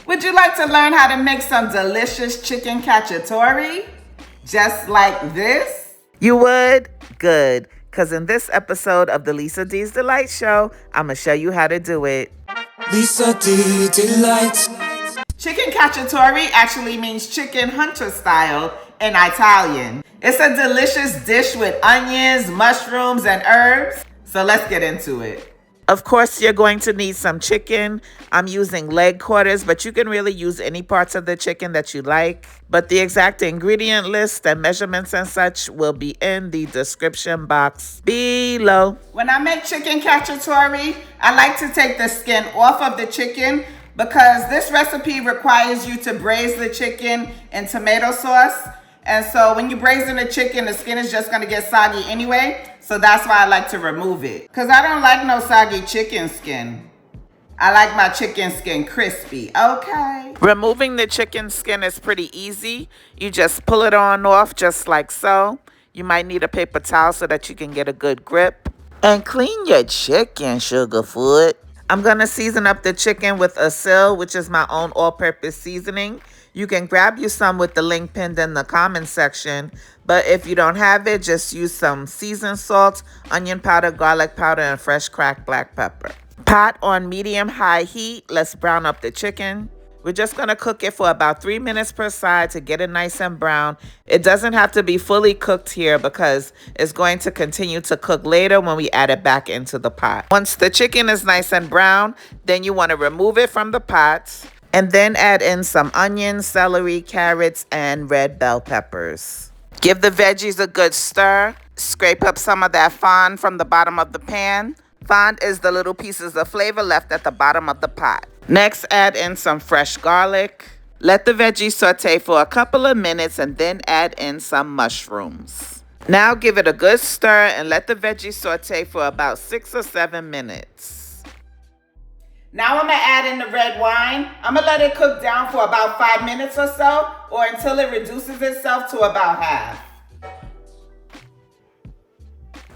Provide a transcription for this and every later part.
Would you like to learn how to make some delicious chicken cacciatore? Just like this? You would? Good. Because in this episode of the Lisa D's Delight Show, I'm going to show you how to do it. Lisa D Delight. Chicken cacciatore actually means chicken hunter style in Italian. It's a delicious dish with onions, mushrooms, and herbs. So let's get into it. Of course, you're going to need some chicken. I'm using leg quarters, but you can really use any parts of the chicken that you like. But the exact ingredient list and measurements and such will be in the description box below. When I make chicken cacciatore, I like to take the skin off of the chicken because this recipe requires you to braise the chicken in tomato sauce. And so when you braise the chicken, the skin is just going to get soggy anyway. So that's why I like to remove it. Because I don't like no soggy chicken skin. I like my chicken skin crispy, okay? Removing the chicken skin is pretty easy. You just pull it on off just like so. You might need a paper towel so that you can get a good grip. And clean your chicken, Sugarfoot. I'm going to season up the chicken with ASIL, which is my own all-purpose seasoning. You can grab you some with the link pinned in the comment section. But if you don't have it, just use some seasoned salt, onion powder, garlic powder, and fresh cracked black pepper. Pot on medium-high heat. Let's brown up the chicken. We're just going to cook it for about 3 minutes per side to get it nice and brown. It doesn't have to be fully cooked here because it's going to continue to cook later when we add it back into the pot. Once the chicken is nice and brown, then you want to remove it from the pot and then add in some onions, celery, carrots, and red bell peppers. Give the veggies a good stir. Scrape up some of that fond from the bottom of the pan. Fond is the little pieces of flavor left at the bottom of the pot. Next, add in some fresh garlic. Let the veggies saute for a couple of minutes and then add in some mushrooms. Now give it a good stir and let the veggies saute for about 6 or 7 minutes. Now I'm going to add in the red wine. I'm going to let it cook down for about 5 minutes or so, or until it reduces itself to about half.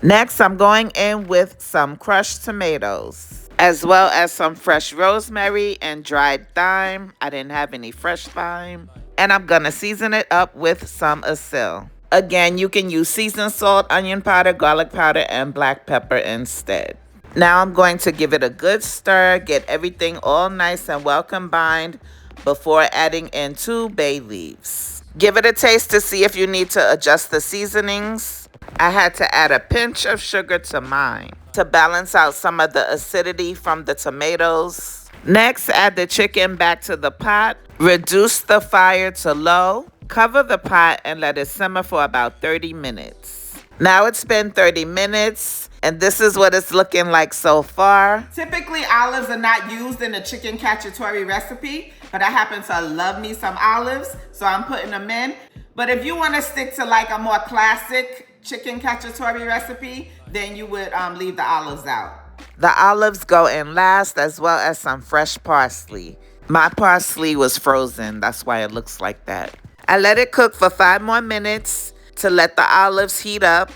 Next, I'm going in with some crushed tomatoes, as well as some fresh rosemary and dried thyme. I didn't have any fresh thyme. And I'm going to season it up with some ASIL. Again, you can use seasoned salt, onion powder, garlic powder, and black pepper instead. Now I'm going to give it a good stir, get everything all nice and well combined before adding in 2 bay leaves. Give it a taste to see if you need to adjust the seasonings. I had to add a pinch of sugar to mine to balance out some of the acidity from the tomatoes. Next, add the chicken back to the pot. Reduce the fire to low. Cover the pot and let it simmer for about 30 minutes. Now it's been 30 minutes. And this is what it's looking like so far. Typically, olives are not used in the chicken cacciatore recipe, but I happen to love me some olives, so I'm putting them in. But if you want to stick to like a more classic chicken cacciatore recipe, then you would leave the olives out. The olives go in last, as well as some fresh parsley. My parsley was frozen, that's why it looks like that. I let it cook for 5 more minutes to let the olives heat up.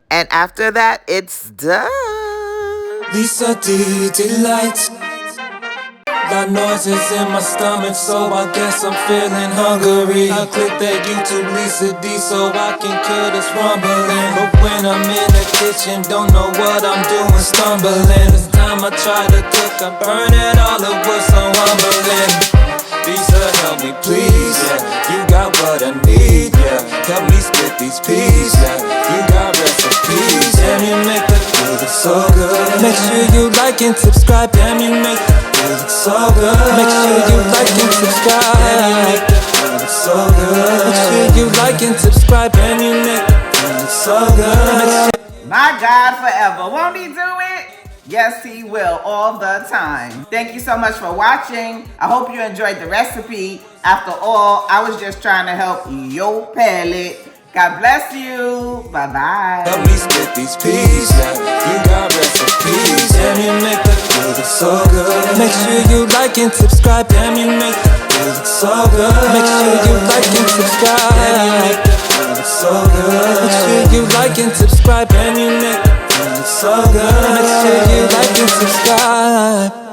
And after that, it's done. Lisa D Delight. Got noises in my stomach, so I guess I'm feeling hungry. I click that YouTube Lisa D so I can kill this rumbling. But when I'm in the kitchen, don't know what I'm doing, stumbling. This time I try to cook, I burn it all up with some rumbling. Lisa, help me please, yeah. You got what I need, yeah. Help me split these peas, yeah. You got recipes, damn you make the food look so good. Make sure you like and subscribe, damn you make the food look so good. Make sure you like and subscribe, damn you make the food look so good. Make sure you like and subscribe, damn you make the food look so good. My God, forever. Won't he do it? Yes, he will, all the time. Thank you so much for watching. I hope you enjoyed the recipe. After all, I was just trying to help your palate. God bless you. Bye-bye. Help me split these peas, yeah. You got recipes, damn you make the food look so good. Make sure you like and subscribe, damn you make the food look so good. Make sure you like and subscribe, damn you make the food look so good. Make sure you like and subscribe, damn you make the food look so good. Make sure you like and subscribe.